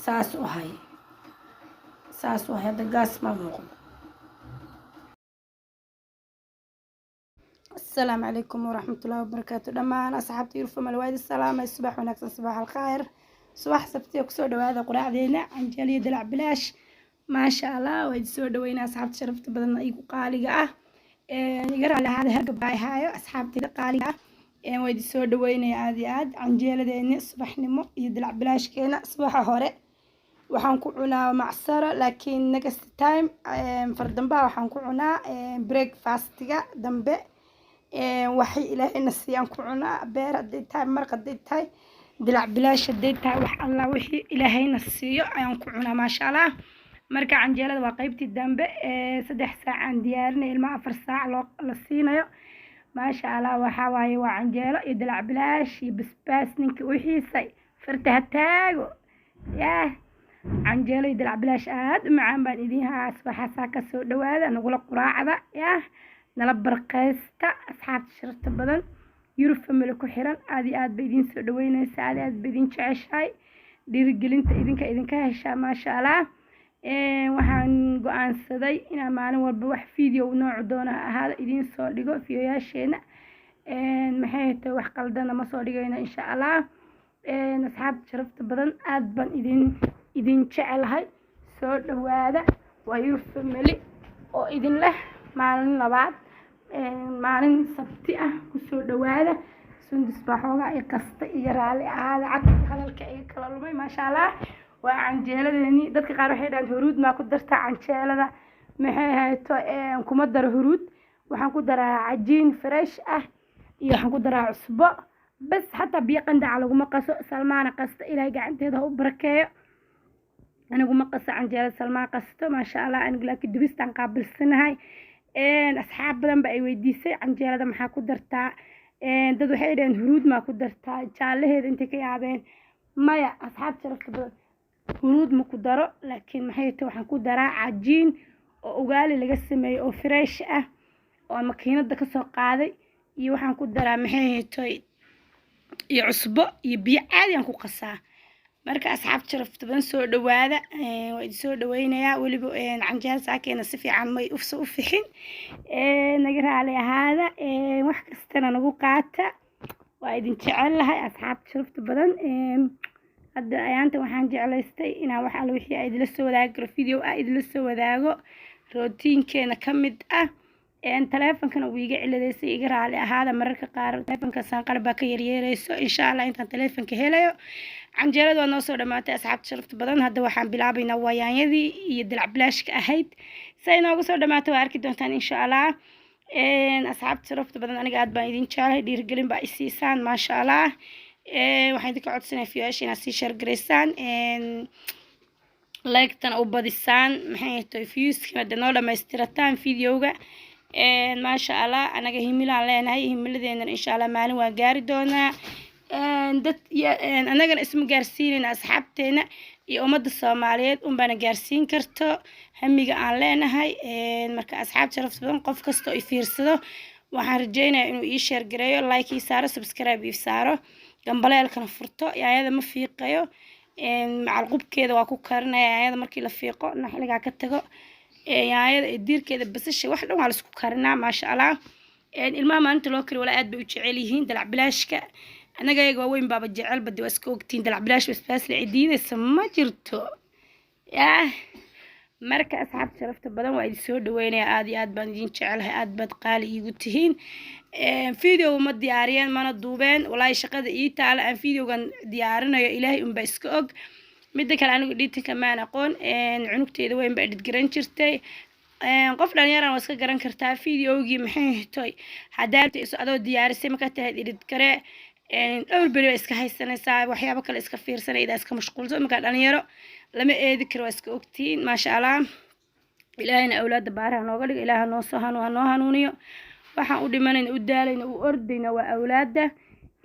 saas u hay hadda gaas ma muuqdo. السلام عليكم ورحمة الله وبركاته. دمان أصحابتي يرفم الوالد السلام الصباح ونكسن صباح الخير صباح سبتي وكسود وهذا قراء دينا عن جالية دلع بلاش ما شاء الله ويسود وين أصحابتي شرفت بدنا يكو قالقة يقرأ على هذا هرقباي هاي أصحابتي قالقة ويسود وين عاد عن جالية دينا صباح نمو يدلع بلاش كينا صباح هوري waxaan ku cunaa macsaro laakiin next time fardamba waxaan ku cunaa breakfast-ga dambe waxay ilaahayna siiyaan ku cunaa beer haday tahay marq haday tahay dilac bilaash haday tahay wax alla wixii ilaahayna siiyo ayaan ku cunaa maasha Allah. marka canjeelada waa qaybtii dambe 3 saac aan diyaarinay ilma 4 saac la siinayo maasha Allah. waxa waaye waa canjeelo iyo dilac bilaash iyo basbaas ninka wixiisay farta taago yaa canjeelo iyo dilac bilaash aad macaan baan idin haa asbaxa ka soo dhawaada nagula quraacda yaa nala barqeysta asxaabta sharafta badan Yurub family ku xiran aad bay idin soo dhaweynaysaa aad bay idin jeceshahay dhiirigelinta idinka heshaa maasha Allah. waxaan go'aansaday inaan maalin walba wax video nooc doona ahaada idin soo dhigo fiyoyaasheena maxay tahay wax qaldana ma soo dhigayna insha Allah. asxaabta sharafta badan aad baan idin jecelahay soo dhawaada waa Yurub family oo idin leh maalin labaad maalin sabti ah ku soo dhawaada sundus baxooga ay kasta iyo raali aada cad hadalka ay kala lumay maasha Allah. waa canjeeladeeni dadka qaar waxay dhahan huruud ma ku dartaa canjeelada maxay hayto kuma daro huruud waxaan ku daraa cajiin fresh ah iyo waxaan ku daraa cusbo bas hatta biyo qandac lagu qaso salmaana qasta ilaahay gacanteeda u barakeeyo anigu ma qaso canjeelada salmaan qasto maasha Allah. anigu laakiin dubistaan qaabilsanahay asxaab badan ba ay weydiisay canjeelada maxaa ku dartaa dad waxay dhahan huruud ma ku dartaa jaalaheeda intay ka yaabeen maya asxaab sharafta badan huruud ma ku daro laakiin maxay tahay waxaan ku daraa cajiin oo ugaali laga sameeyay oo fresh ah oo makiinada ka soo qaaday iyo waxaan ku daraa maxay tahay iyo cusbo iyo biyo caadi aan ku qasaa. marka asxaabta sharafta badan soo dhawaada waa idin soo dhaweynayaa waliba canjeelada saakeena si fiican may u fixin naga raali ahaada wax kastana nagu qaata waa idin jecelahay asxaabta sharafta badan. hadda ayaanta waxaan jeclaystay inaan wax alla wixii ay idila soo wadaago video idila soo wadaago routiinkeena kamid ah taleefankana uu iga ciladeysay iga raali ahaada mararka qaar taleefanka sanqal baa ka yaryeerayso insha Allah intaan taleefanka helayo. canjeelada waa noo soo dhamaatay asxaabta sharafta badan hadda waxaan bilaabaynaa wayaanyadii iyo dilac bilaashka ahayd say noogu soo dhamaatay waa arki doontaan insha Allah. asxaabta sharafta badan aniga aad baan idin jecelahay dhiirigelin baa isiisaan maasha Allah. waxaan idinka codsanayaa fiyoyaasha inaad sii share gareysaan like-tana u badisaan maxay tahay views-kana hadda noo dhammaystirataan videoga maasha Allah. anaga himilaan leenahay himiladeena insha Allah maalin waa gaari doonaa dad anagana isma gaarsiinayna asxaabteena iyo ummadda Soomaaliyeed baana gaarsiin karto hamiga aan leenahay. marka asxaabta sharafta badan qof kasta oo fiirsado waxaan rajeynayaa inuu ii share gareeyo like ii saaro subscribe ii saaro gambaleelkana furto yaayada ma fiiqayo macal qubkeeda waa ku karinaya yaayada markii la fiiqo naxliga ka tago yaayada diirkeeda basasha wax dhan waa la isku karinaa maasha Allah. ilmaha maanta loo kari wala aad bay u jecel yihiin dilac bilaashka anaga ayaga waaweyn baaba jecel badi waa iska ogtiin dilac bilaash basbaas la cidiidaysa ma jirto yaa. marka asxaabta sharafta badan waa idin soo dhaweynaya aad iyo aad baan idin jecelahay aad baad qaali iigu tihiin video ma diyaariyeen mana duubeen walaahi shaqada ii taala aan videogan diyaarinayo ilaahay unba iska og. midda kale anigu dhiitanka maan aqoon cunugteeda weyn baa edit garan jirtay qof dhalinyarana waa iska garan kartaa videogii maxay tahay hadaabta isu adoo diyaarisay markaa tahay edit kare dhowr beri waa iska haysanaysaa waxyaabo kale iska fiirsanayda iska mashquulsan markaa dhalinyaro lama eedi karo waa iska ogtiin maasha Allah. ilaahayna awlaada baaraha nooga dhigo ilaaha noo soo hanuuniyo waxaan u dhimanayna u daalayna u ordayna waa awlaada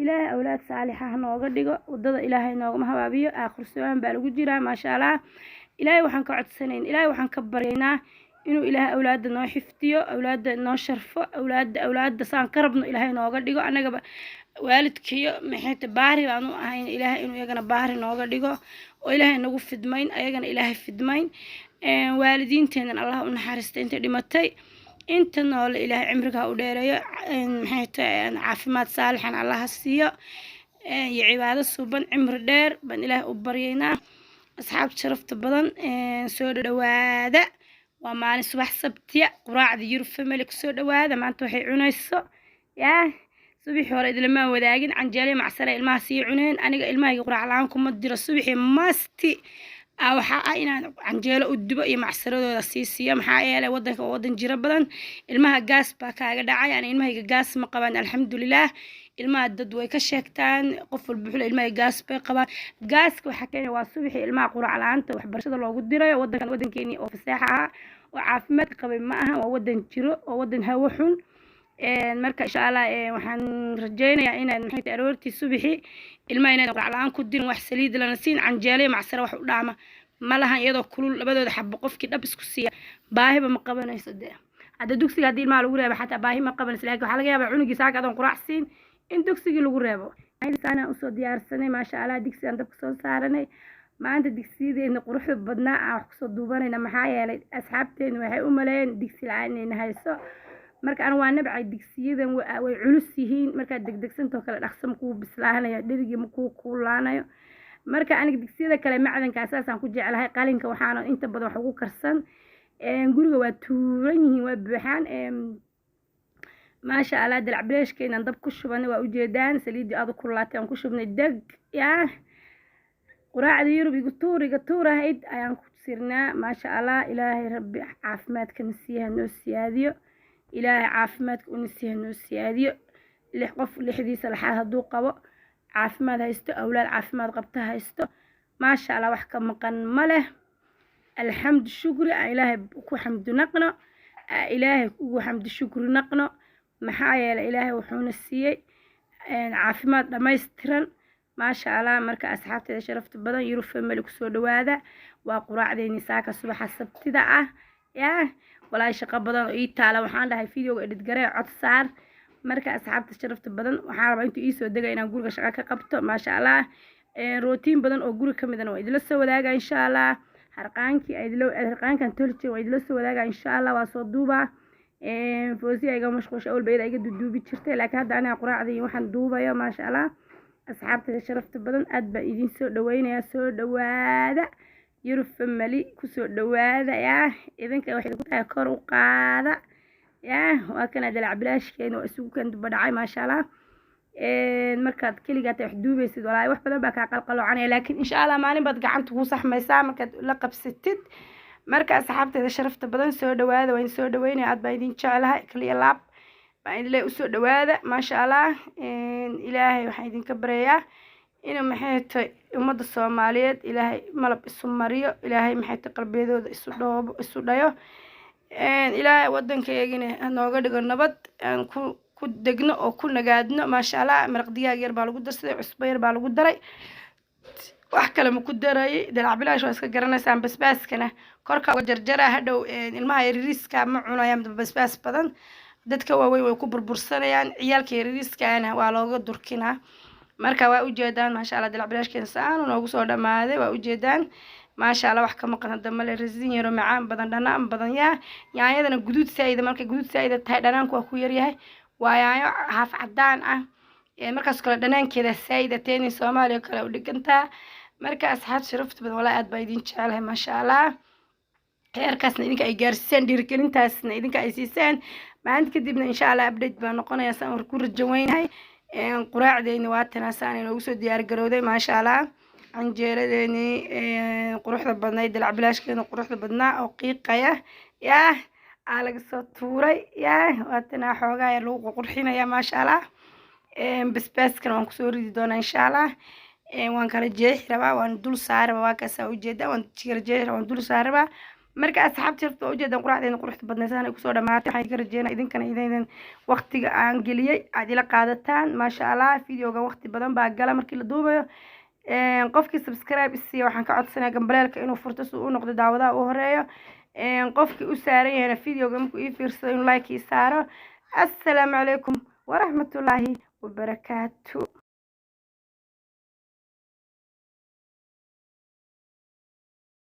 ilaahay awlaad saalixa nooga dhigo wadada ilaahay noogama habaabiyo aakhir su'aan baa lagu jiraa maasha Allah. ilaahay waxaan ka codsanayn ilaahay waxaan ka baryaynaa inuu ilaahay awlaada noo xifdiyo awlaada noo sharfo awlaada saan ka rabno ilaahay nooga dhigo anagaba waalidkiyo maxay baari baan u ahayn ilaahay inuu iyagana baari nooga dhigo oo ilaahay nagu fidmayn ayagana ilaahay fidmayn waalidiinteenan allah u naxariista inta dhimatay inta noole ilaahay cimriga u dheereeyo maxay caafimaad saalixan allah siiyo iyo cibaado suuban cimri dheer baan ilaahay u baryaynaa asxaabta sharafta badan soo dhawaada waa maalin subax sabtiya quraacda Yurub family ku soo dhawaada maanta waxay cunayso yaa subax hore idilama wadaagin canjeelo macsara ilmaha sii cuneen aniga ilmahayga quraac la'aan kuma diro subaxi masti waxa inaan canjeelo u dubo iyo macsaradooda siiyo maxaa yeelay wadanka waa wadan jira badan ilmaha gaas baa kaaga dhacay aan ilmahayga gaas ma qabaan alxamdulillah ilmaha dad way ka sheegtaan qof walba wuxuu ilmaha gaas bay qabaan gaaska waxa keenay waa subaxi ilmaha quraac la'aanta waxbarashada loogu dirayo wadankeeni oo fasaxa ah oo caafimaad qabay ma aha waa wadan jiro oo wadan hawo xun marka insha Allah waxaan rajaynayaa inaan maxay aroortii subaxi ilmaha inaan quraac la'aan ku dirin wax saliid lana siin canjeelo macsara wax u dhaama malahan iyadoo kulul labadooda xabbo qofkii dhab isku siiya baahiba ma qabanayso hadda dugsiga hadii ilmaha lagu reebo xataa baahi ma qabanayso laakiin waxa laga yaabaa cunugiisa aad quraac siin in dugsiga lagu reebo ayna usoo diyaarsanay maasha Allah digsigan dabka soo saaranay maanta digsiyadeena quruxda badnaa aan wax kusoo duubanayna maxaa yeelay asxaabteena waxay u maleeyeen digsi la'aan inay hayso marka aan waa nabcay digsiyadan way culus yihiin marka degdegsanto kala dhaqsam ku bislaanayo dhirigi ma ku kuulaanayo marka aniga digsiyada kale macdanka asaasaan ku jecelahay qalinka waxaan inta badan wax ugu karsan guriga waa tuuran yihiin waa buuxaan maasha Allah dalacbileeshkeena dab ku shubanay waa u jeedaan saliidi aad ku laatay aan ku shubnay deg yaa quraacda Yurub igu tuurahayd ayaan ku sirnaa maasha Allah ilaahay rabbi caafimaadka nasiiha noo siyaadiyo ilaahay caafimaadka u nasiiha noo siyaadiyo qof lixdiisa laxaad hadduu qabo caafimaad haysto awlaad caafimaad qabta haysto maasha Allah wax ka maqan ma leh alxamdu shukri ilaahay ku xamdu naqno ilaahay ugu xamdu shukri naqno maxaa yeelay ilaahay wuxuuna siiyay caafimaad dhammaystiran maasha Allah marka asxaabteeda sharafta badan Yurub family ku soo dhawaada waa quraacdeeni saaka subaxa sabtida ah yaa walaa shaqo badan oo ii taala waxaan dhahay video edit garee cod saar marka asxaabta sharafta badan waxaan rabaa intuu ii soo degay inaan guriga shaqo ka qabto maasha Allah routine badan oo guriga kamidana waa idila soo wadaaga insha Allah harqaankan tolchin waa idila soo wadaaga insha Allah waa soo duuba foosi ayga mashquusha awal bayda ayga duubi jirtay laakiin hadda aniga quraacdii waxaan duubayo maasha Allah asxaabta sharafta badan aad baan idin soo dhaweynaya soo dhawaada Yurub family ku soo dhawaada yaa idinka waxay ku tahay kor u qaada yaa waa kana dalacbilaashkeena oo isugu kan daba dhacay maasha Allah markaad kaligaa wax duubaysid walaa wax badan baa ka qalqaloocanaya laakiin insha Allah maalin baad gacanta ku saxmaysaa markaad la qabsatid marka asxaabteeda sharafta badan soo dhawaada waan soo dhaweynaya aad baan idin jecelahay kaliya laab baan idin usoo dhawaada maasha Allah ilaahay waxaan idinka baryayaa inuu maxay tahay ummadda Soomaaliyeed ilaahay malab isu mariyo ilaahay maxay tahay qalbiyadooda isu dhayo ilaahay wadankeegina nooga dhigo nabad aan ku degno oo ku nagaadno maasha Allah maraq digaag yar baa lagu darsaday cusbo yar baa lagu daray wax kale ma ku daray dalacbilaash waa iska garanaysaan basbaaskana korka uga jarjara hadhow ilmaha yariiska ma cunayaan basbaas badan dadka waaweyn way ku burbursanayaan ciyaalka yariiskaana waa looga durkinaa marka waa u jeedaan maasha Allah dalacbilaashkeena saan noogu soo dhamaaday waa u jeedaan maasha Allah wax ka maqan hadda male rasiin yaro macaan badan dhanaan badan yaanyadana guduud saayida marka guduud saayida tahay dhanaanku waa ku yar yahay waa yaanyo haaf cadaan ah markaas kale dhanaankeeda saayida teeni Soomaaliya kale u dhigantaa marka asxaab sharafta badan walaa aad baa idin jecelahay maasha Allah heerkaasna idinka ay gaarsiiseen dhiirigelintaasna idinka ay siiseen maalinta kadibna insha Allah update baa noqonaya saan ku rajaweynahay quraacdeeni waa tanaasaan inoogu soo diyaar garowday maasha Allah canjeeradeeni quruxda badnayd dalacbilaashkeena quruxda badnaa oo qiiqaya yaa laga soo tuuray yaa waa tanaa xoogaa yar lagu qurxinaya maasha Allah basbaaskana waan kusoo ridi doonaa insha Allah waan kala jeexi rabaa waan dul saaraba waa kaasaa ujeedaa waan kala jeexi rabaa waan dul saaraba marka asxaabta sharafta ujeedaan quraacdeena quruxda badnaysaan ay kusoo dhamaatay waxaan ka rajeynaa idinkana idin waqtiga aan geliyay aad ila qaadataan maasha Allah videoga waqti badan baa gala markii la duubayo qofkii subscribe isiiya waxaan ka codsanayaa gambaleelka inuu furto si uu noqdo daawadaha u horeeyo qofkii u saaran yahayna videoga markuu ii fiirsado inuu like ii saaro assalaamu calaykum waraxmatullaahi wabarakaatu.